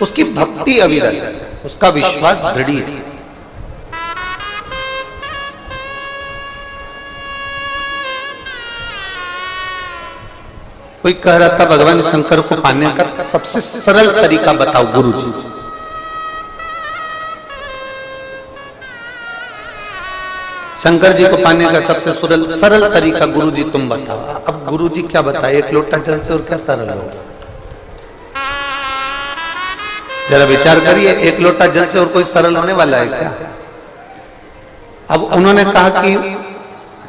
उसकी भक्ति अविरल है, उसका विश्वास दृढ़ है। कोई कह रहा था भगवान शंकर को पाने का सबसे सरल तरीका बताओ गुरुजी। शंकर जी को पाने का सबसे सरल तरीका गुरुजी तुम बताओ। अब गुरुजी क्या बताए, एक लोटा जल से और क्या सरल होगा? जरा विचार करिए, एक लोटा जल से और कोई सरल होने वाला है क्या? अब उन्होंने कहा कि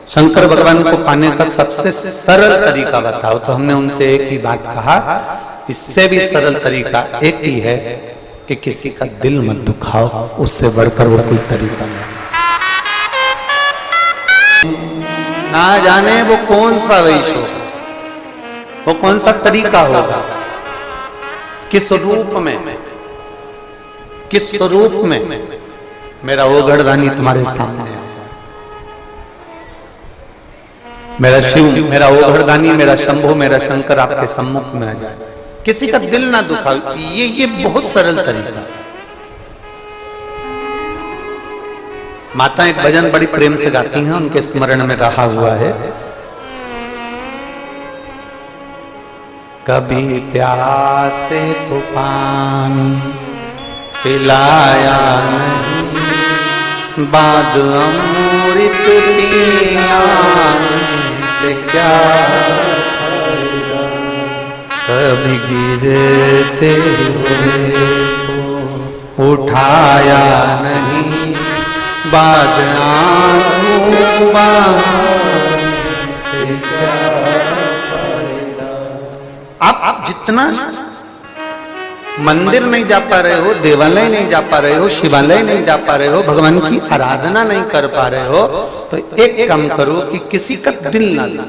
शंकर भगवान को पाने का सबसे सरल तरीका बताओ, तो हमने उनसे एक ही बात कहा, इससे भी सरल तरीका एक ही है कि किसी का दिल मत दुखाओ, उससे बढ़कर वो कोई तरीका नहीं। ना जाने वो कौन सा वैश होगा, वो कौन सा तरीका होगा, किस रूप में, किस स्वरूप में मेरा वो गढ़दानी तुम्हारे सामने आ जाए, मेरा शिव, मेरा वो गढ़दानी, मेरा शंभो, मेरा शंकर आपके सम्मुख में आ जाए, किसी का दिल ना दुखाओ। ये बहुत सरल तरीका। माता एक भजन बड़ी प्रेम से गाती हैं, उनके स्मरण में रहा हुआ है। कभी प्यासे को पानी पिलाया नहीं, बाद अमृत पिया से क्या फायदा, कभी गिरते हुए को उठाया नहीं, बाद आंसू से क्या फायदा। आप जितना मंदिर नहीं जा पा रहे हो, देवालय नहीं जा पा रहे हो, शिवालय नहीं जा पा रहे हो, भगवान की आराधना नहीं कर पा रहे हो, तो एक काम करो कि किसी का दिल ना लो।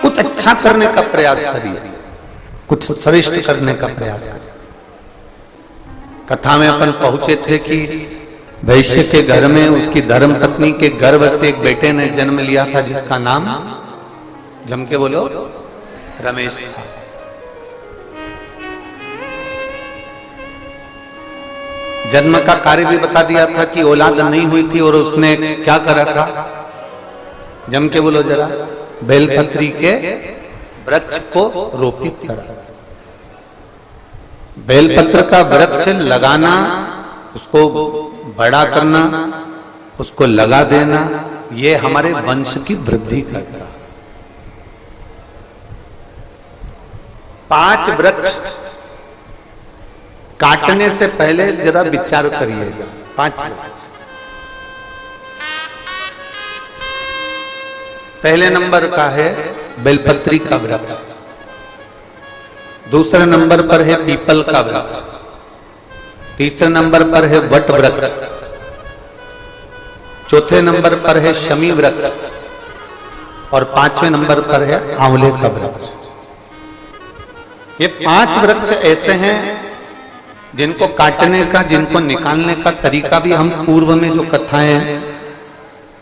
कुछ अच्छा करने का प्रयास करिए, कुछ श्रेष्ठ करने का प्रयास करिए। कथा में अपन पहुंचे थे कि वैश्य के घर में उसकी धर्म पत्नी के गर्भ से एक बेटे ने जन्म लिया था, जिसका नाम जम के बोलो रमेश था। जन्म का कार्य भी बता दिया था कि औलाद नहीं हुई थी, और उसने क्या करा था, जम के बोलो जरा, बेलपत्री के वृक्ष को रोपित करा। बेलपत्र का वृक्ष लगाना, उसको बड़ा करना, उसको लगा देना, ये हमारे वंश की वृद्धि करता। 5 वृक्ष काटने से पहले जरा विचार करिएगा। 5 वृक्ष। पहले नंबर का है बेलपत्री का वृक्ष, दूसरे नंबर पर है पीपल का वृक्ष, तीसरे नंबर पर है वट वृक्ष, चौथे नंबर पर है शमी वृक्ष, और 5वें नंबर पर है आंवले का वृक्ष। ये 5 वृक्ष ऐसे हैं जिनको काटने का, जिनको निकालने का तरीका भी हम पूर्व में जो कथाएं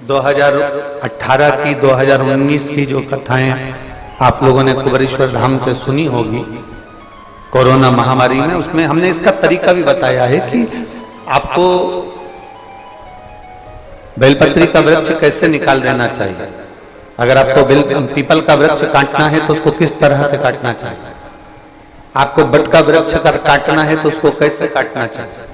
2018 की, 2019 की जो कथाएं आप लोगों ने कुबेरेश्वर धाम से सुनी होगी कोरोना महामारी में, उसमें हमने इसका तरीका भी बताया है कि आपको बेलपत्री का वृक्ष कैसे निकाल देना चाहिए। अगर आपको पीपल का वृक्ष काटना है तो उसको किस तरह से काटना चाहिए, आपको बट का वृक्ष अगर काटना है तो उसको कैसे काटना चाहिए,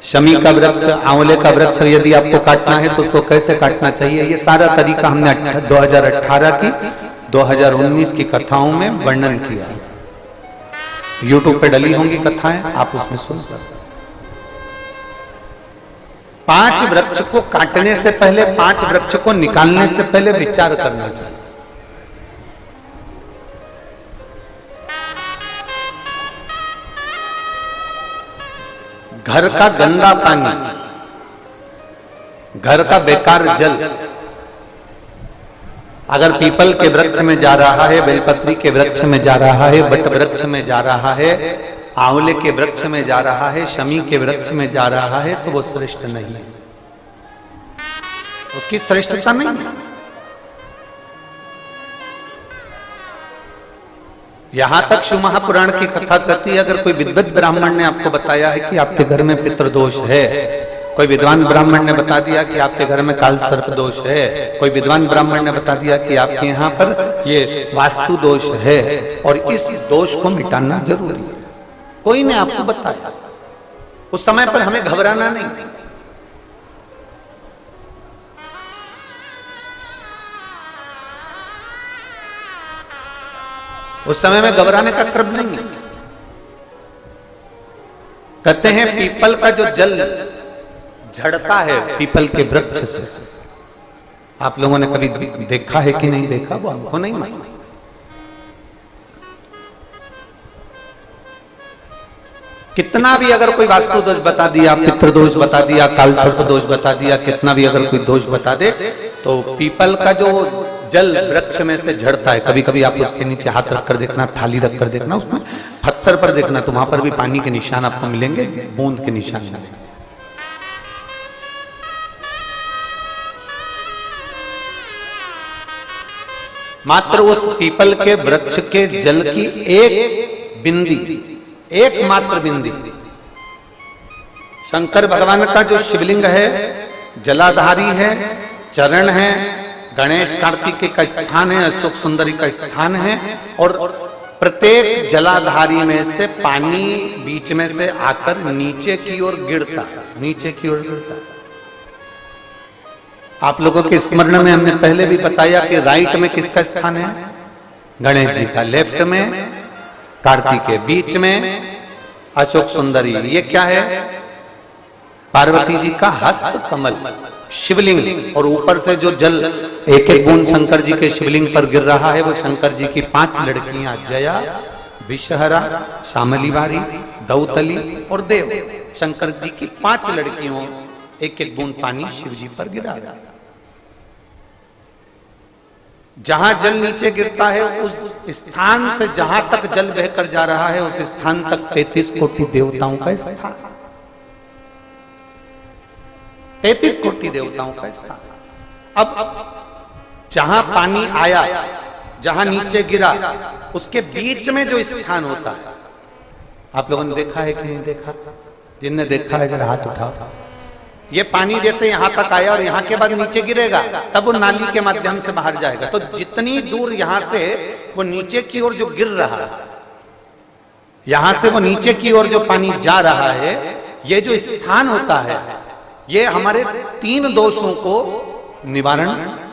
शमी का वृक्ष, आंवले का वृक्ष यदि आपको काटना है तो उसको कैसे काटना चाहिए। ये सारा तरीका हमने 2018 की, 2019 की कथाओं में वर्णन किया है। YouTube पे डली होंगी कथाएं, आप उसमें सुन सकते। 5 वृक्ष को काटने से पहले, 5 वृक्ष को निकालने से पहले विचार करना चाहिए। घर का गंदा पानी, घर का बेकार जल अगर पीपल के वृक्ष में जा रहा है, बेलपत्री के वृक्ष में जा रहा है, बट वृक्ष में जा रहा है, आंवले के वृक्ष में जा रहा है, शमी के वृक्ष में जा रहा है, तो वो श्रेष्ठ नहीं है, उसकी श्रेष्ठता नहीं है। यहां तक शिव महापुराण की कथा कहती है, अगर कोई विद्वत ब्राह्मण ने आपको बताया है कि आपके घर में पितृदोष है, कोई विद्वान ब्राह्मण ने बता दिया कि आपके घर में काल सर्प दोष है, कोई विद्वान ब्राह्मण ने बता दिया कि आपके यहाँ पर ये वास्तु दोष है और इस दोष को मिटाना जरूरी है, कोई ने आपको बताया, उस समय पर हमें घबराना नहीं। उस समय में घबराने का क्रम नहीं है। कहते हैं पीपल का जो जल झड़ता है पीपल के वृक्ष से, आप लोगों ने कभी देखा है कि नहीं देखा, वो हमको नहीं मालूम। कितना भी अगर कोई वास्तु दोष बता दिया, पितृदोष बता दिया, काल सर्प दोष बता दिया, कितना भी अगर कोई दोष बता दे, तो पीपल का जो जल वृक्ष में से झड़ता है, कभी कभी आप उसके नीचे हाथ रखकर देखना, थाली रखकर देखना, उसमें पत्थर पर देखना, तो वहां पर भी पानी के निशान आपको मिलेंगे, बूंद के निशान मिलेंगे। मात्र उस पीपल के वृक्ष के जल की एक बिंदी, एकमात्र बिंदी, शंकर भगवान का जो शिवलिंग है जलाधारी है, चरण है, गणेश कार्तिकेय का स्थान है, अशोक सुंदरी का स्थान है, और प्रत्येक जलाधारी में से पानी बीच में से आकर नीचे की ओर गिरता है, नीचे की ओर गिरता है। आप लोगों के स्मरण में हमने पहले भी बताया कि राइट में किसका स्थान है, गणेश जी का, लेफ्ट में कार्तिकेय, बीच में अशोक सुंदरी, ये क्या है, पार्वती जी का हस्त कमल शिवलिंग, और ऊपर से जो जल एक एक बूंद शंकर जी के शिवलिंग पर गिर रहा है वो शंकर जी की 5 लड़कियां जया, विषहरा, शामली बारी, दौतली और देव, शंकर जी की 5 लड़कियों एक एक बूंद पानी शिव जी पर गिरा। जहां जल नीचे गिरता है उस स्थान से जहां तक जल बहकर जा रहा है उस स्थान तक 33 कोटि देवताओं का स्थान, 33 कोटि देवताओं का स्थान। अब जहां पानी आया, जहां नीचे गिरा, उसके बीच में जो स्थान होता है, आप लोगों ने देखा है कि नहीं देखा? जिनने देखा है जरा हाथ उठाओ। ये पानी जैसे यहां तक आया और यहां के बाद नीचे गिरेगा, तब वो नाली के माध्यम से बाहर जाएगा, तो जितनी दूर यहां से वो नीचे की ओर जो गिर रहा है, यहां से वो नीचे की ओर जो पानी जा रहा है, ये जो स्थान होता है ये हमारे 3 दोषों को निवारण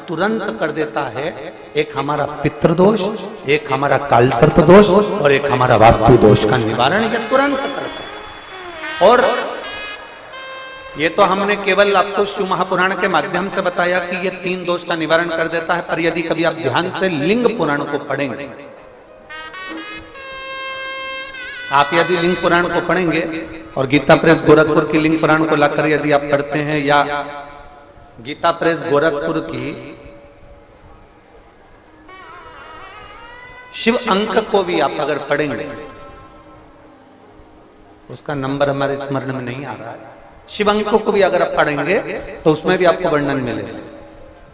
तुरंत कर देता है। एक हमारा पितृदोष, एक हमारा काल सर्प दोष और एक हमारा वास्तु दोष का निवारण ये तुरंत करता है। और ये तो हमने केवल आपको शिव महापुराण के माध्यम से बताया कि ये 3 दोष का निवारण कर देता है, पर यदि कभी आप ध्यान से लिंग पुराण को पढ़ेंगे, आप यदि लिंग पुराण को पढ़ेंगे और गीता प्रेस गोरखपुर की लिंग पुराण को लाकर यदि आप पढ़ते हैं, या गीता प्रेस गोरखपुर की शिव अंक को भी आप अगर पढ़ेंगे, उसका नंबर हमारे स्मरण में नहीं आ रहा है, शिव अंक को भी अगर आप पढ़ेंगे तो उसमें भी आपको वर्णन मिलेगा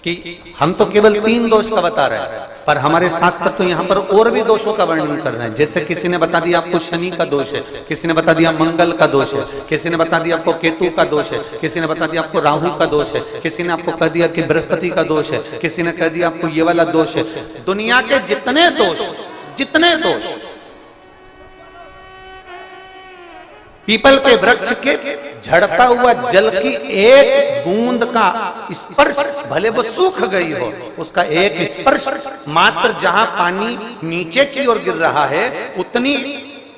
कि हम तो केवल 3 दोष का बता रहे हैं, पर हमारे शास्त्र तो यहाँ पर और भी दोषों का वर्णन कर रहे हैं। जैसे किसी ने बता दिया आपको शनि का दोष है, किसी ने बता दिया मंगल का दोष है, किसी ने बता दिया आपको केतु का दोष है, किसी ने बता दिया आपको राहु का दोष है, किसी ने आपको कह दिया कि बृहस्पति का दोष है, किसी ने कह दिया आपको ये वाला दोष है। दुनिया के जितने दोष पीपल के वृक्ष के झड़ता हुआ जल की एक बूंद का स्पर्श, भले वो सूख गई हो, उसका एक स्पर्श मात्र जहां पानी नीचे की ओर गिर रहा है उतनी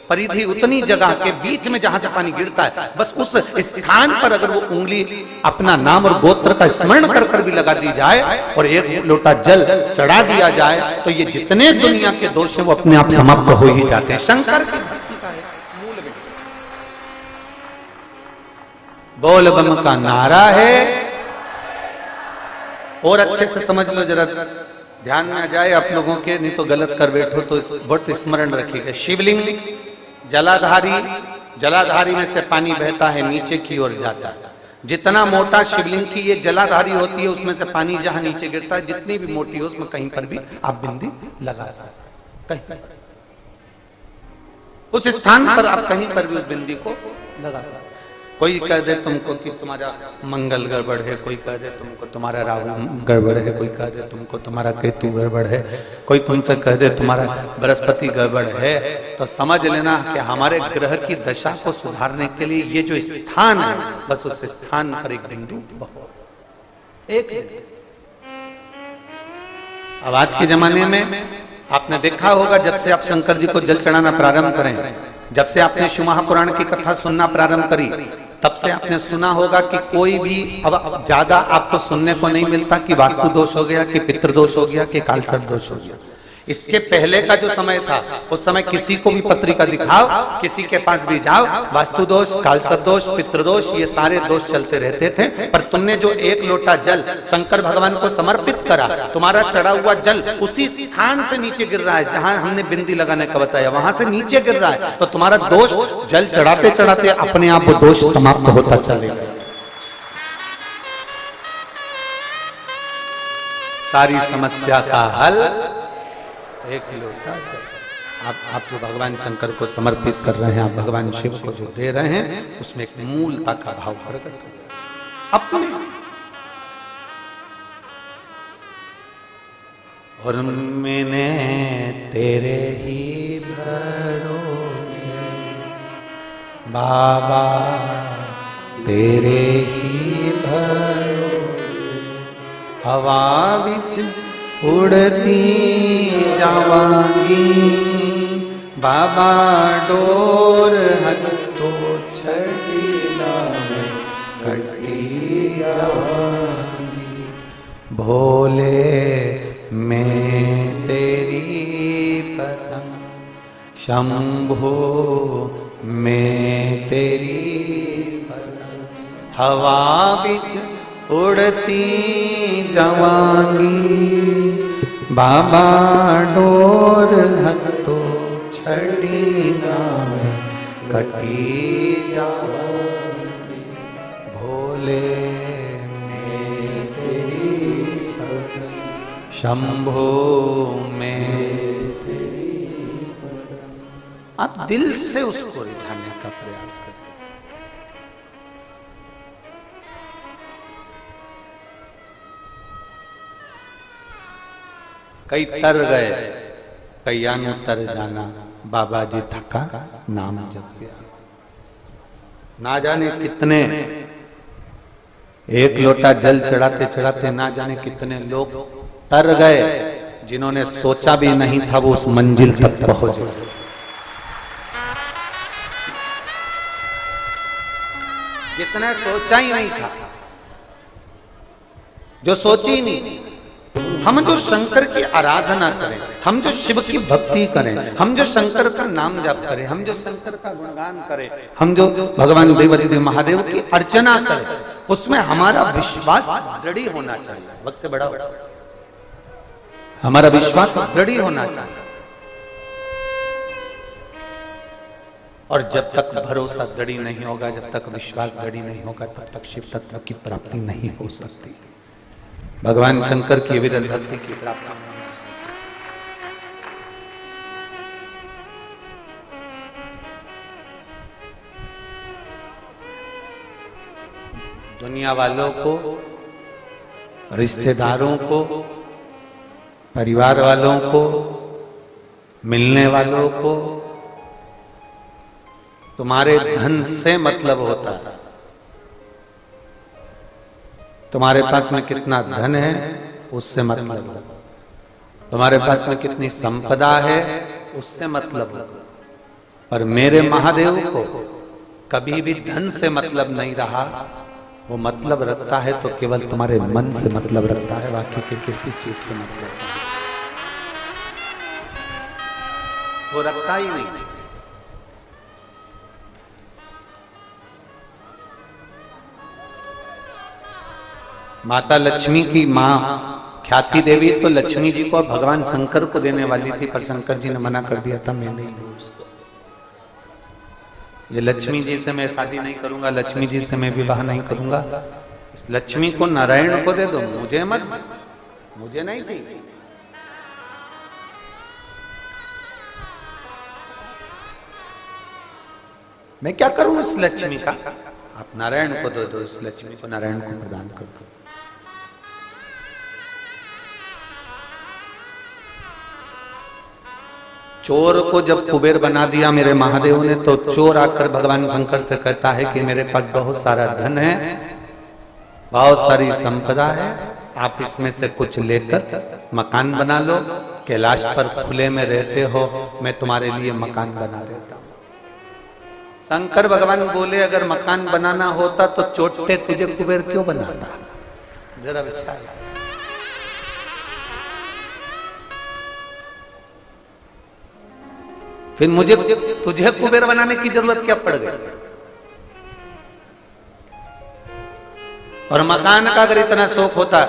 परिधि, उतनी जगह के बीच में जहां से पानी गिरता है, बस उस स्थान पर अगर वो उंगली अपना नाम और गोत्र का स्मरण कर कर भी लगा दी जाए और एक लोटा जल चढ़ा दिया जाए, तो ये जितने दुनिया के दोष हैं वो अपने आप समाप्त हो ही जाते हैं। शंकर की भक्ति का मूल में बोल बम का नारा है। और अच्छे से समझ लो, जरा ध्यान में आ जाए आप लोगों के, नहीं तो गलत कर बैठो तो बहुत स्मरण रखिएगा। शिवलिंग जलाधारी में से पानी बहता है, नीचे की ओर जाता है। जितना मोटा शिवलिंग की ये जलाधारी होती है उसमें से पानी जहां नीचे गिरता है, जितनी भी मोटी हो उसमें कहीं पर भी आप बिंदी लगा सकते, कहीं उस स्थान पर आप कहीं पर भी उस बिंदी को लगा सकते। कोई कह दे तुमको कि तुम्हारा मंगल गड़बड़ है, कोई कह दे तुमको तुम्हारा राहु गड़बड़ है, कोई कह दे तुमको तुम्हारा केतु गड़बड़ है, कोई तुमसे कह दे तुम्हारा बृहस्पति गड़बड़ है, तो समझ लेना कि हमारे ग्रह की दशा को सुधारने के लिए ये जो स्थान है, बस उस स्थान पर एक बिंदु एक। अब आज के जमाने में आपने देखा होगा, जब से आप शंकर जी को जल चढ़ाना प्रारंभ करें, जब से आपने शिव महापुराण की कथा सुनना प्रारंभ करी, तब से आपने सुना होगा कि कोई भी अब ज्यादा आपको सुनने को नहीं मिलता कि वास्तु दोष हो गया, कि पितृदोष हो गया, कि कालसर्प दोष हो गया। इसके पहले का जो समय था, उस समय किसी को भी पत्रिका दिखाओ, किसी के पास भी जाओ, वास्तु दोष, कालसर्प दोष, पितृदोष, ये सारे दोष चलते रहते थे। पर तुमने जो एक लोटा जल शंकर भगवान को समर्पित करा, तुम्हारा चढ़ा हुआ जल उसी स्थान से नीचे गिर रहा है जहां हमने बिंदी लगाने का बताया, वहां से नीचे गिर रहा है, तो तुम्हारा दोष जल चढ़ाते चढ़ाते अपने आप वो दोष समाप्त होता चलेगा। सारी समस्या का हल एक लोटा जल। आप जो भगवान शंकर को समर्पित कर रहे हैं, आप भगवान शिव को जो दे रहे हैं, उसमें एक मूलता का भाव प्रकट कर अपने। और मैंने तेरे ही भरोसे बाबा, तेरे ही भरोसे हवा बिच उड़ती जावांगी, बाबा डोर हथो छड़ीला में कटी जावांगी। भोले मैं तेरी पतंग, शंभो मैं तेरी पतंग, हवा बिच उड़ती जावांगी, बाबा डोर हथो छड़ीला में कटी जावांगी। भोले मैं तेरी पतंग, शंभो मैं तेरी पतंग। आप दिल से उसको रिझाने का प्रयास करें। कई तर गए, कई यानु तर जाना, बाबा जी थका नाम जप गया। ना जाने कितने एक लोटा जल चढ़ाते चढ़ाते ना जाने कितने लोग तर गए, जिन्होंने सोचा भी नहीं था वो उस मंजिल तक पहुंच गए। जितने सोचा ही नहीं था, जो सोची नहीं। हम जो शंकर की आराधना करें, हम जो शिव की भक्ति करें, हम जो शंकर का नाम जाप करें, हम जो शंकर का गुणगान करें, हम जो भगवान देवादिदेव महादेव की अर्चना करें, उसमें हमारा विश्वास दृढ़ होना चाहिए। वक्त से बड़ा हमारा विश्वास दृढ़ होना चाहिए। और जब तक भरोसा दृढ़ नहीं होगा, जब तक विश्वास दृढ़ नहीं होगा, तब तक शिव तत्व की प्राप्ति नहीं हो सकती। भगवान शंकर की विरल भक्ति की प्राप्ति नहीं हो सकती। दुनिया वालों को, रिश्तेदारों को, परिवार वालों को, मिलने वालों को तुम्हारे धन से मतलब होता है। तुम्हारे पास में कितना धन है उससे मतलब है, तुम्हारे पास में कितनी संपदा है उससे मतलब है। पर मेरे महादेव को कभी भी धन से मतलब नहीं रहा। वो मतलब रखता है तो केवल तुम्हारे मन से मतलब रखता है, बाकी के किसी चीज से मतलब नहीं, वो रखता ही नहीं। माता लक्ष्मी की मां ख्याति देवी तो लक्ष्मी जी को भगवान शंकर को देने वाली थी, पर शंकर जी ने मना कर दिया था, मैं नहीं लूं उसको। ये लक्ष्मी जी से मैं शादी नहीं करूंगा, लक्ष्मी जी से मैं विवाह नहीं करूंगा, इस लक्ष्मी को नारायण को दे दो, मुझे मत, मुझे नहीं चाहिए। मैं क्या करूं इस लक्ष्मी का? आप नारायण को दो, इस लक्ष्मी को नारायण को प्रदान कर दो। चोर को जब कुबेर बना दिया मेरे महादेव ने, तो चोर आकर भगवान शंकर से कहता है कि मेरे पास बहुत सारा धन है, बहुत सारी संपदा है, आप इसमें से कुछ लेकर मकान बना लो, कैलाश पर खुले में रहते हो, मैं तुम्हारे लिए मकान बना देता हूं। शंकर भगवान बोले अगर मकान बनाना होता तो चोटे तुझे कुबेर क्यों बनाता? जरा विचार। फिर मुझे तुझे कुबेर बनाने की जरूरत क्या पड़ गई? और मकान का अगर इतना शौक होता,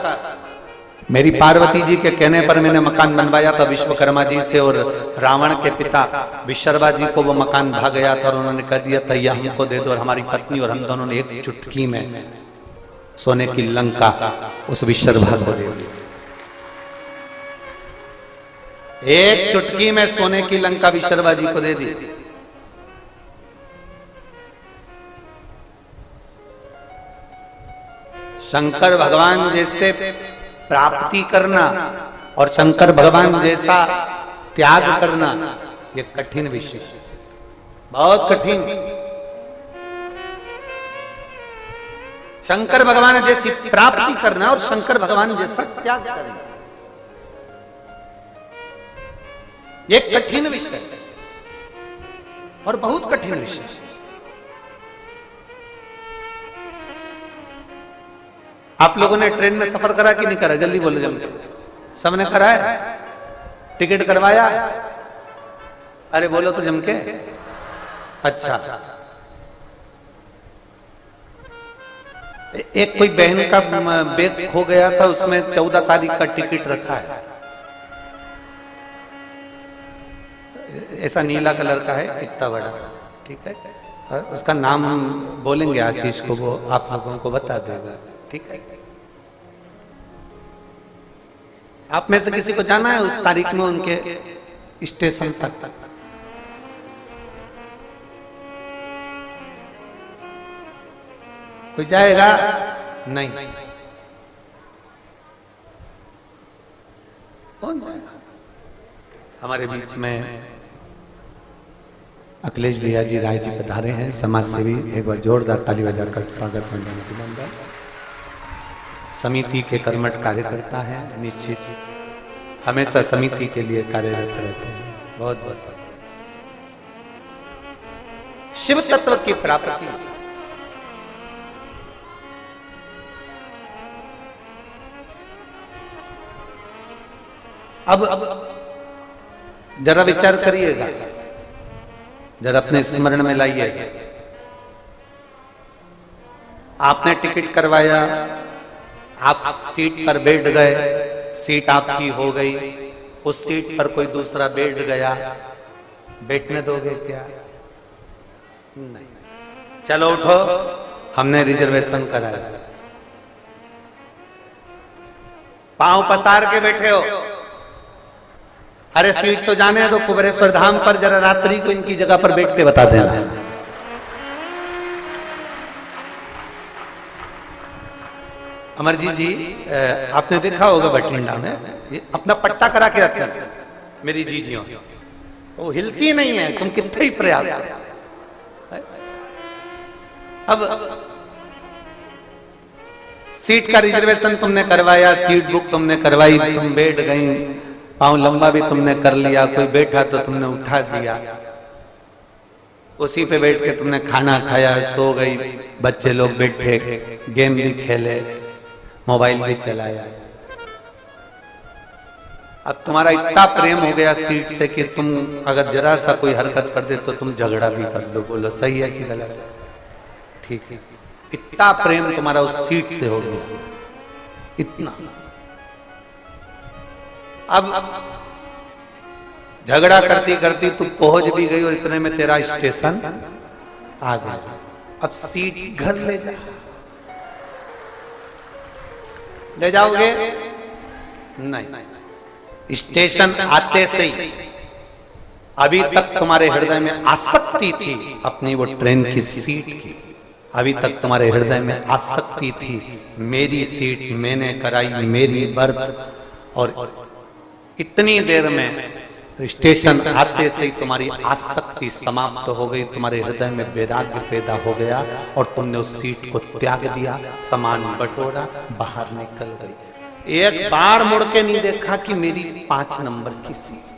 मेरी पार्वती जी के कहने पर मैंने मकान बनवाया था विश्वकर्मा जी से, और रावण के पिता विश्वकर्मा जी को वो मकान भाग गया था और उन्होंने कह दिया था यह हमको दे दो, और हमारी पत्नी और हम दोनों ने एक चुटकी में सोने की लंका उस विश्वकर्मा को दे दी। एक चुटकी में सोने की लंका विश्वकर्मा जी को दे दी। शंकर भगवान जैसे प्राप्ति करना और शंकर भगवान जैसा त्याग करना, ये कठिन विषय, बहुत कठिन। शंकर भगवान जैसी प्राप्ति करना और शंकर भगवान जैसा त्याग करना, ये कठिन विषय और बहुत कठिन विषय। आप लोगों ने ट्रेन में सफर करा कि नहीं करा? जल्दी बोलो जल्दी। सबने करा है? टिकट करवाया? अरे बोलो तो जम के। अच्छा, एक कोई बहन का बैग खो गया था, उसमें 14 तारीख का टिकट रखा है, ऐसा नीला कलर का है, इतना बड़ा, ठीक है। उसका नाम बोलेंगे आशीष को, वो आप लोगों को बता देगा, ठीक है। आप में से किसी को जाना है उस तारीख में उनके स्टेशन तक? कोई जाएगा? नहीं। कौन जाएगा? हमारे बीच में अखिलेश भैया जी राय जी पधारे हैं, समाज सेवी। एक बार जोरदार ताली बजाकर स्वागत मंडल समिति के कर्मठ कार्यकर्ता हैं, निश्चित हमेशा समिति के लिए कार्यरत रहते हैं। बहुत बहुत शिव तत्व की प्राप्ति, अब जरा विचार करिएगा, जरा अपने स्मरण में लाइएगा। आपने टिकट करवाया, आप सीट पर बैठ गए, सीट आपकी हो गई, उस सीट पर कोई दूसरा बैठ गया, बैठने दोगे क्या? नहीं। चलो उठो, हमने रिजर्वेशन कराया, पांव पसार के बैठे हो। अरे सीट तो जाने दो, कुबेरेश्वर धाम पर जरा रात्रि को इनकी जगह पर बैठ के बता देना। अमरजीत जी, आपने देखा होगा बठिंडा में ये अपना पट्टा करा के रखते हैं मेरी जीजियों, वो हिलती नहीं है, तुम कितने ही प्रयास करो। अब सीट का रिजर्वेशन तुमने करवाया, सीट बुक तुमने करवाई, तुम बैठ गई, पांव लंबा भी तुमने कर लिया, कोई बैठा तो तुमने उठा दिया, उसी पे बैठ के तुमने खाना खाया, सो गई, बच्चे लोग बैठे, गेम भी खेले, मोबाइल भी चलाया। अब तुम्हारा इतना प्रेम हो गया सीट से कि तुम अगर जरा सा कोई हरकत कर दे तो तुम झगड़ा भी कर लो, बोलो सही है कि गलत है, ठीक है। इतना प्रेम तुम्हारा उस सीट से हो गया, इतना। अब झगड़ा करती करती तू पहुंच भी गई और इतने में तेरा स्टेशन आ गया। अब सीट घर ले जाओगे? नहीं। स्टेशन आते से ही अभी तक तुम्हारे हृदय में आसक्ति थी अपनी वो ट्रेन की सीट की, अभी तक तुम्हारे हृदय में आसक्ति थी मेरी सीट, मैंने कराई, मेरी बर्थ। और इतनी देर में स्टेशन आते से ही तुम्हारी आसक्ति समाप्त हो गई, तुम्हारे हृदय में वैराग्य पैदा हो गया और तुमने उस सीट को त्याग दिया, सामान बटोरा, बाहर निकल गई। एक बार मुड़ के नहीं देखा कि मेरी 5 नंबर की सीट।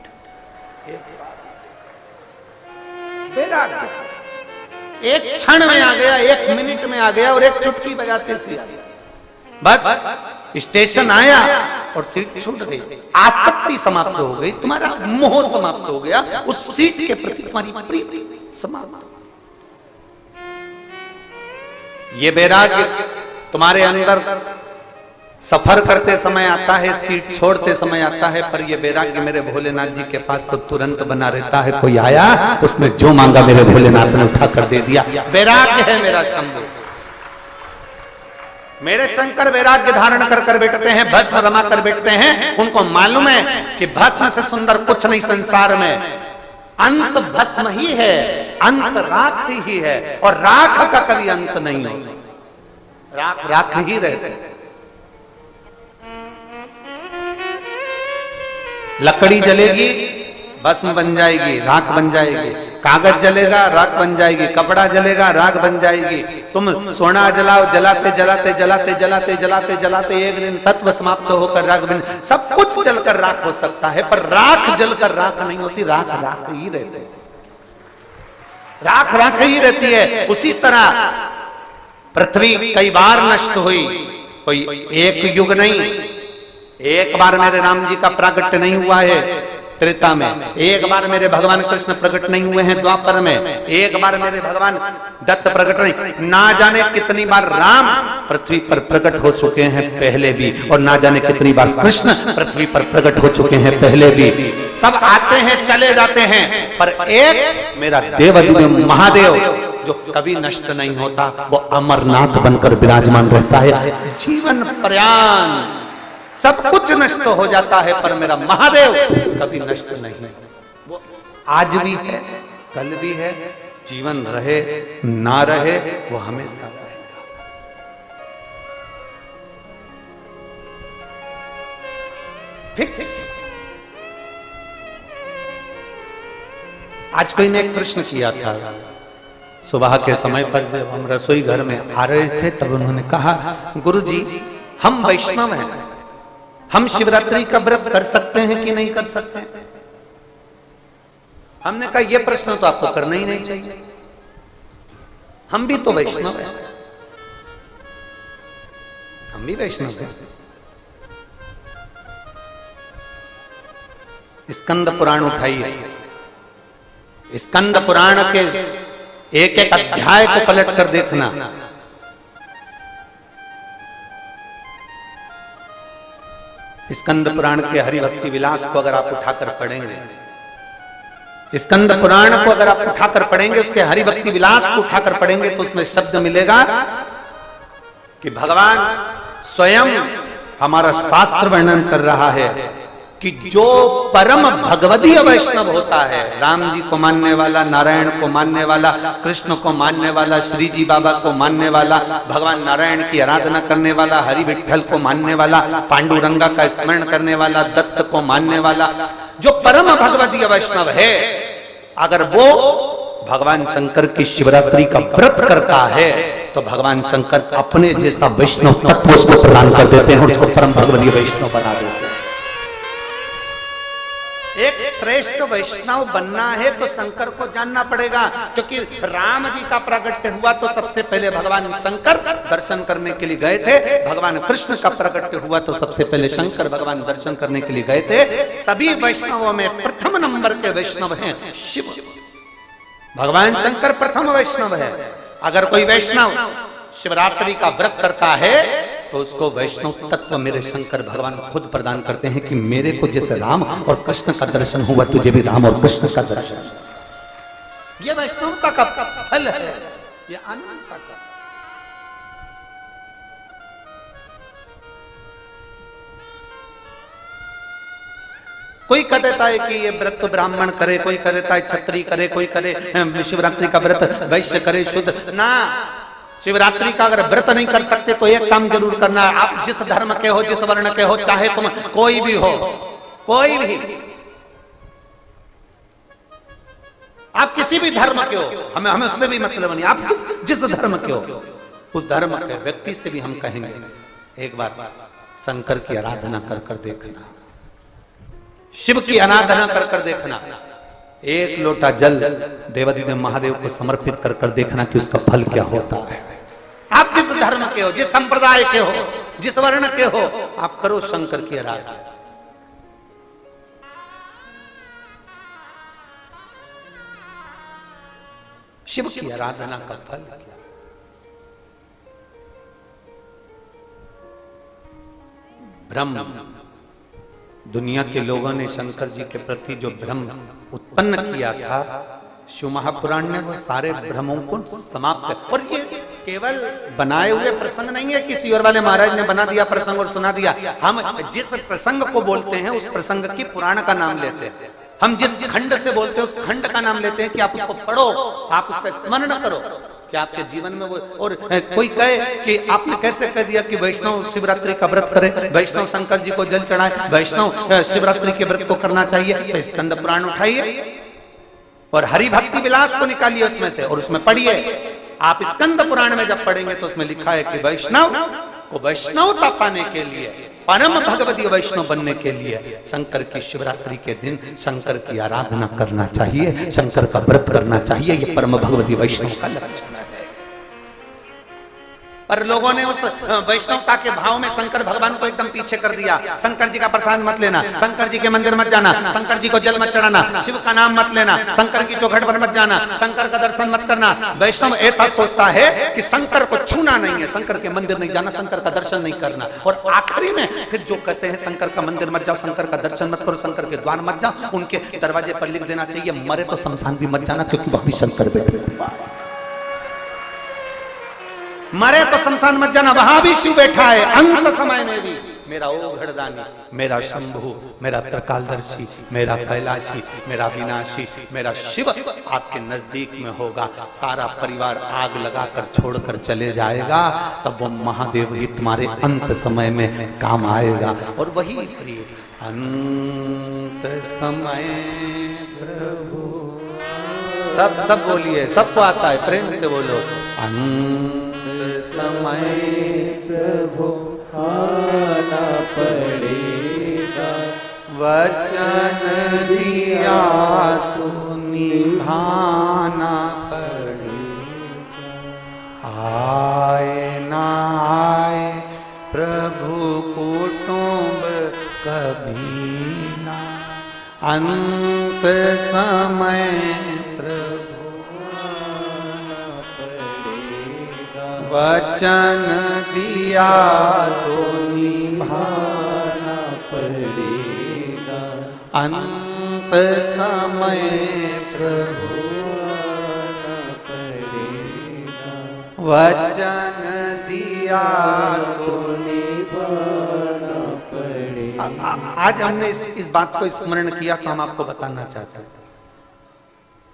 वैराग्य एक क्षण में आ गया, 1 मिनट में आ गया और एक चुटकी बजाते से बस स्टेशन आया और सीट छूट गई। आसक्ति समाप्त हो गई, तुम्हारा मोह समाप्त हो गया, उस सीट के प्रति तुम्हारी प्रीति समाप्त। ये वैराग्य तुम्हारे अंदर सफर करते समय आता है, सीट छोड़ते समय आता है, पर ये वैराग्य मेरे भोलेनाथ जी के पास तो तुरंत बना रहता है। कोई आया, उसने जो मांगा मेरे भोलेनाथ ने उठा कर दे दिया। वैराग्य है मेरा शंभु। मेरे शंकर वैराग्य धारण कर कर बैठते हैं, भस्म रमा कर बैठते हैं। उनको मालूम है कि भस्म से सुंदर कुछ नहीं संसार में, अंत भस्म ही है, अंत राख ही है, और राख का कभी अंत नहीं हो, राख राख ही रहते। लकड़ी जलेगी भस्म बन जाएगी, राख बन जाएगी, कागज जलेगा राख बन जाएगी, कपड़ा जलेगा राख बन जाएगी। तुम सोना जलाओ, जलाते जलाते जलाते जलाते जलाते जलाते एक दिन तत्व समाप्त होकर राख बन, सब कुछ जलकर राख हो सकता है, पर राख जलकर राख नहीं होती, राख राख ही रहती है, राख राख ही रहती है। उसी तरह पृथ्वी कई बार नष्ट हुई, कोई एक युग नहीं। एक बार मेरे राम जी का प्राकट्य नहीं हुआ है त्रेता में, एक बार मेरे भगवान कृष्ण प्रकट नहीं हुए हैं द्वापर में, एक बार मेरे भगवान दत्त प्रकट नहीं, ना जाने कितनी बार राम पृथ्वी पर प्रकट हो चुके हैं पहले भी, और ना जाने कितनी बार कृष्ण पृथ्वी पर प्रकट हो चुके हैं पहले भी। सब आते हैं चले जाते हैं, पर एक मेरा देवादिदेव महादेव जो कभी नष्ट नहीं होता, वो अमरनाथ बनकर विराजमान रहता है जीवन पर्यंत। सब कुछ नष्ट हो जाता है, पर मेरा महादेव कभी नष्ट नहीं, वो आज भी है, कल भी है, जीवन रहे ना रहे वो हमेशा रहेगा। फिक्स। आज कोई ने एक प्रश्न किया था सुबह के समय पर, जब हम रसोई घर में आ रहे थे, तब उन्होंने कहा, गुरुजी हम वैष्णव हैं, हम शिवरात्रि का व्रत कर सकते हैं कि नहीं कर सकते? हमने कहा यह प्रश्न तो आपको करना ही नहीं चाहिए, हम भी तो वैष्णव हैं, हम भी वैष्णव हैं। स्कंद पुराण उठाइए, स्कंद पुराण के एक एक अध्याय को पलट कर देखना, स्कंद पुराण के हरिभक्ति विलास को अगर आप उठाकर पढ़ेंगे, स्कंद पुराण को अगर आप उठाकर पढ़ेंगे, उसके हरिभक्ति विलास को उठाकर पढ़ेंगे, तो उसमें शब्द मिलेगा कि भगवान स्वयं, हमारा शास्त्र वर्णन कर रहा है कि जो परम भगवदीय वैष्णव होता है, राम जी को मानने वाला, नारायण को मानने वाला, कृष्ण को मानने वाला, श्री जी बाबा को मानने वाला, भगवान नारायण की आराधना करने वाला, हरि विठल को मानने वाला, पांडुरंगा का स्मरण करने वाला, दत्त को मानने वाला, जो परम भगवदीय वैष्णव है, अगर वो भगवान शंकर की शिवरात्रि का व्रत करता है, तो भगवान शंकर अपने जैसा वैष्णव तत्व उसको प्रदान कर देते हैं और उसको परम भगवदीय वैष्णव बना देते हैं। एक श्रेष्ठ वैष्णव बनना है तो शंकर को जानना पड़ेगा, क्योंकि राम जी का प्राकट्य हुआ तो सबसे पहले भगवान शंकर दर्शन करने के लिए गए थे, भगवान कृष्ण का प्राकट्य हुआ तो सबसे पहले शंकर भगवान दर्शन करने के लिए गए थे। सभी वैष्णवों में प्रथम नंबर के वैष्णव हैं शिव, भगवान शंकर प्रथम वैष्णव है। अगर कोई वैष्णव शिवरात्रि का व्रत करता है तो उसको वैष्णव तत्व मेरे शंकर भगवान खुद प्रदान करते हैं कि मेरे को जैसे राम और कृष्ण का दर्शन हुआ, तुझे भी राम और कृष्ण का दर्शन। ये वैष्णवता का फल है, ये अनंतता का। कोई कह देता है कि ये व्रत तो ब्राह्मण करे, कोई कह देता है क्षत्रिय करे, कोई करे शिवरात्रि का व्रत वैश्य करे, शुद्ध ना। शिवरात्रि का अगर व्रत नहीं कर सकते तो एक काम जरूर करना, आप जिस धर्म के हो, जिस वर्ण के हो, चाहे तुम कोई भी हो, कोई भी, आप किसी भी धर्म के हो, हमें उससे भी मतलब नहीं, आप जिस धर्म के हो उस धर्म के व्यक्ति से भी हम कहेंगे एक बात, शंकर की आराधना कर कर देखना, शिव की आराधना कर कर देखना, एक लोटा जल देवादिदेव महादेव को समर्पित कर कर देखना कि उसका फल क्या होता है। आप जिस धर्म के हो, जिस संप्रदाय के हो, जिस वर्ण के हो, आप करो शंकर की आराधना। शिव की आराधना का फल क्या? भ्रम, दुनिया के लोगों ने शंकर जी के प्रति जो भ्रम उत्पन्न किया था, शिव महापुराण ने वो सारे भ्रमों को समाप्त। और ये केवल बनाए हुए प्रसंग नहीं है, किसी और वाले महाराज ने बना दिया प्रसंग और सुना दिया। हम जिस प्रसंग को बोलते हैं उस प्रसंग की पुराण का नाम लेते हैं, हम जिस खंड से बोलते हैं उस खंड का नाम लेते हैं कि आप उसको पढ़ो, आप उसका स्मरण करो कि आपके जीवन में वो। और कोई कहे कि आपने कैसे कह दिया कि वैष्णव शिवरात्रि का व्रत करे, वैष्णव शंकर जी को जल चढ़ाए, वैष्णव शिवरात्रि के व्रत को करना चाहिए, तो स्कंद पुराण उठाइए और हरि भक्ति विलास को निकालिए उसमें से और उसमें पढ़िए। आप स्कंद पुराण में जब पढ़ेंगे तो उसमें लिखा है कि वैष्णव को वैष्णवता पाने के लिए, परम भगवती वैष्णव बनने के लिए शंकर की शिवरात्रि के दिन शंकर की आराधना करना चाहिए, शंकर का व्रत करना चाहिए। ये परम भगवती वैष्णव का लक्षण है। पर लोगों ने उस वैष्णवता के भाव में शंकर भगवान को एकदम पीछे कर दिया। शंकर जी का प्रसाद मत लेना, शंकर जी के मंदिर मत जाना, शंकर जी को जल मत चढ़ाना, शिव का नाम मत लेना, शंकर की चौखट पर मत जाना, शंकर का दर्शन मत करना। वैष्णव ऐसा सोचता है कि शंकर को छूना नहीं है, शंकर के मंदिर नहीं जाना, शंकर का दर्शन नहीं करना। और आखिरी में फिर जो कहते हैं शंकर का मंदिर मत जाओ, शंकर का दर्शन मत करो, शंकर के द्वार मत जाओ, उनके दरवाजे पर लिख देना चाहिए मरे तो शमशान भी मत जाना, क्योंकि वह भी शंकर बैठे। मरे तो शमशान मत जाना, वहां भी शिव बैठा है। अंत समय में भी मेरा ओघड़दानी, मेरा शंभु, मेरा त्रिकालदर्शी, मेरा कैलाशी, मेरा विनाशी, मेरा शिव आपके नजदीक में होगा। सारा परिवार आग लगाकर छोड़कर चले जाएगा, तब वो महादेव ही तुम्हारे अंत समय में काम आएगा। और वही प्रिय अंत समय प्रभु, सब बोलिए, सबको आता है, प्रेम से बोलो। अंत समय प्रभु आना पड़ेगा, वचन दिया तो निभाना पड़ेगा। आए ना आए प्रभु कुटुंब कभी ना, अंत समय वचन दिया तो निभाना पड़ेगा। अंत समय प्रभु पड़ेगा, वचन दिया तो निभाना पड़ेगा। आज हमने इस बात को स्मरण किया तो हम आपको बताना चाहते हैं,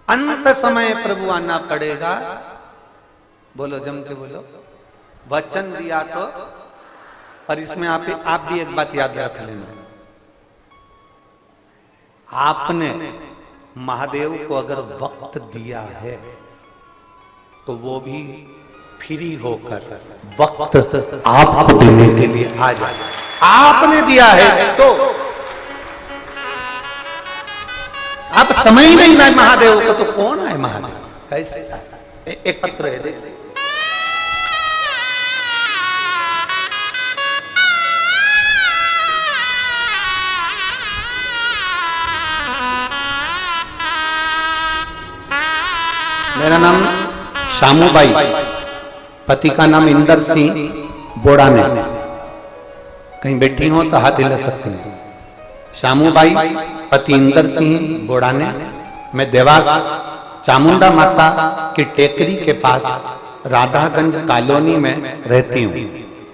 अंत समय प्रभु आना पड़ेगा। बोलो, जम के बोलो, वचन दिया तो। पर इसमें आप भी एक बात याद रख लेना, आपने महादेव को अगर वक्त दिया है तो वो भी फ्री होकर वक्त आपको देने के लिए आ जाए। आपने दिया है तो आप समय ही नहीं ना महादेव को, तो कौन है महादेव? कैसे? एक पत्र है, देख। मेरा नाम शामूबाई, पति का नाम इंदर सिंह बोड़ाने। कहीं बैठी हो तो हाथ हिला सकते हैं। शामूबाई, पति इंदर सिंह बोड़ाने। मैं देवास चामुंडा माता की टेकरी के पास राधागंज कॉलोनी में रहती हूँ।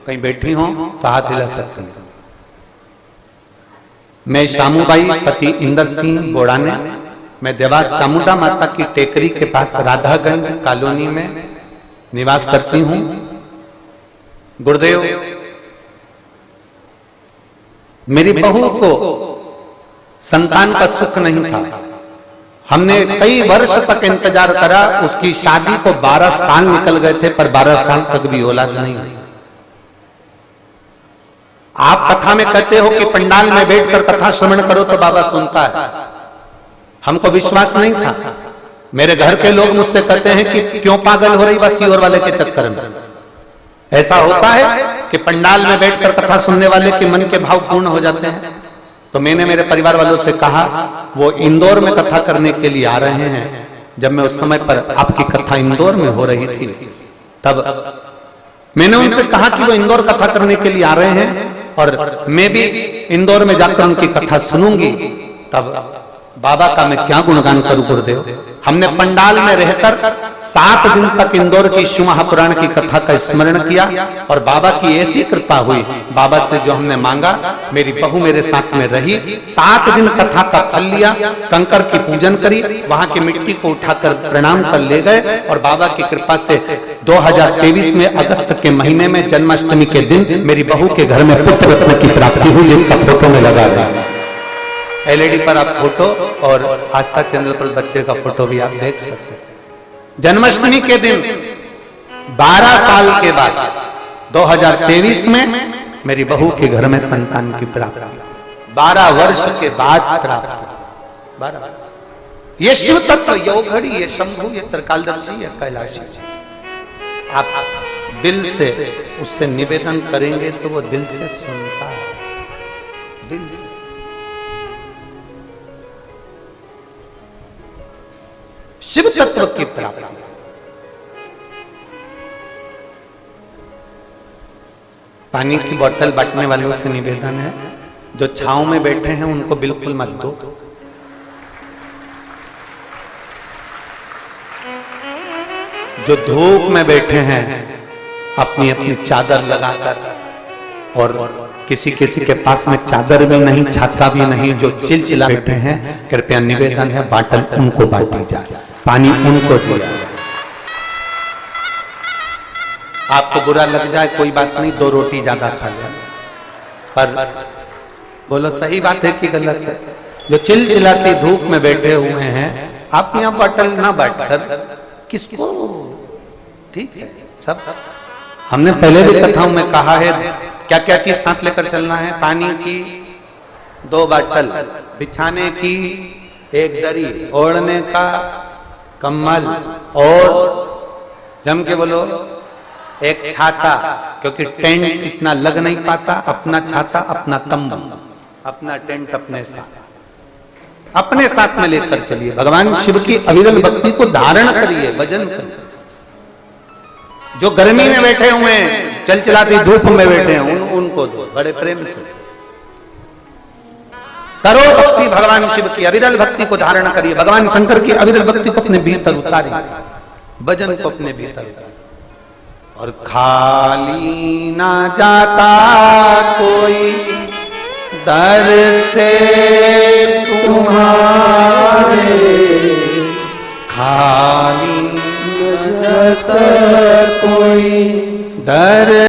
कहीं बैठी हो तो हाथ हिला सकते हैं। मैं शामूबाई पति इंदर सिंह बोड़ाने, मैं देवास चामुंडा माता की टेकरी के पास राधागंज कॉलोनी में निवास करती हूं। गुरुदेव, मेरी बहू को संतान का सुख नहीं था। हमने कई वर्ष तक इंतजार करा, उसकी शादी को 12 साल निकल गए थे, पर 12 साल तक भी औलाद नहीं हुई। आप कथा में कहते हो कि पंडाल में बैठकर कथा श्रवण करो तो बाबा सुनता है। हमको विश्वास नहीं था। मेरे घर के लोग मुझसे कहते हैं कि क्यों पागल हो रही बस ईश्वर वाले के चक्कर में। ऐसा होता है कि पंडाल में बैठकर कथा सुनने वाले के मन के भाव पूर्ण हो जाते हैं। तो मैंने मेरे परिवार वालों से कहा, वो इंदौर में कथा करने के लिए आ रहे हैं। जब मैं उस समय पर आपकी कथा इंदौर में हो रही थी, तब मैंने उनसे कहा कि वो इंदौर कथा करने के लिए आ रहे हैं और मैं भी इंदौर में जाकर उनकी कथा सुनूंगी। तब बाबा का मैं क्या गुणगान करूं गुरुदेव। हमने पंडाल में रहकर 7 दिन तक इंदौर की शिव महापुराण की कथा का स्मरण किया और बाबा की ऐसी कृपा हुई, बाबा से जो हमने मांगा, मेरी बहू मेरे साथ में रही। 7 दिन कथा का फल लिया, कंकर की पूजन करी, वहां की मिट्टी को उठाकर प्रणाम कर ले गए और बाबा की कृपा से 2023 में अगस्त के महीने में जन्माष्टमी के दिन मेरी बहू के घर में पुत्र रत्न की प्राप्ति हुई, जिसका फोटो में लगा दिया। एलईडी पर आप फोटो और आस्था चैनल पर बच्चे का फोटो भी आप देख सकते हैं। जन्माष्टमी के दिन 12 साल के बाद 2023 में मेरी बहू के घर में संतान की प्राप्ति 12 वर्ष के बाद प्राप्त। 12 ये शिव तत्व, ये घड़ी, ये शंभु, ये त्रिकालदर्शी, ये कैलाशी। आप दिल से उससे निवेदन करेंगे तो वो दिल से सुनता है, दिल से। शिव तत्व की प्राप्ति। पानी की बोतल बांटने वालों से निवेदन है, जो छांव में बैठे हैं उनको बिल्कुल मत दो। जो धूप में बैठे हैं अपनी अपनी चादर लगाकर, और किसी किसी के पास में चादर भी नहीं, छाता भी नहीं, जो चिलचिला बैठे हैं, कृपया निवेदन है बाटल उनको बांटी जाए, पानी उनको दिया। आपको बुरा लग जाए कोई बात नहीं, 2 रोटी ज्यादा खा लें, पर बोलो सही बात है कि गलत है। जो चिलचिलाती धूप में बैठे हुए हैं, आप यहाँ बाटल ना बांटकर किसको, ठीक है। सब हमने पहले भी कथाओं में कहा है क्या क्या चीज साथ लेकर चलना है। पानी की 2 बाटल, बिछाने की 1 दरी, ओढ़ने का कम्बल, और जम के बोलो 1 छाता, क्योंकि टेंट इतना लग नहीं पाता। अपना छाता, अपना तंबू, अपना टेंट अपने साथ में लेकर चलिए। भगवान शिव की अविरल भक्ति को धारण करिए, भजन करिए। जो गर्मी में बैठे हुए हैं, चलचलाती धूप में बैठे हैं, उनको दो बड़े प्रेम से। करो भक्ति भगवान शिव की, अविरल भक्ति को धारण करिए। भगवान शंकर की अविरल भक्ति को अपने भीतर उतारिए, भजन को अपने भीतर उतारिए। और खाली ना जाता कोई दर से तुम्हारे, खाली न जाता कोई दर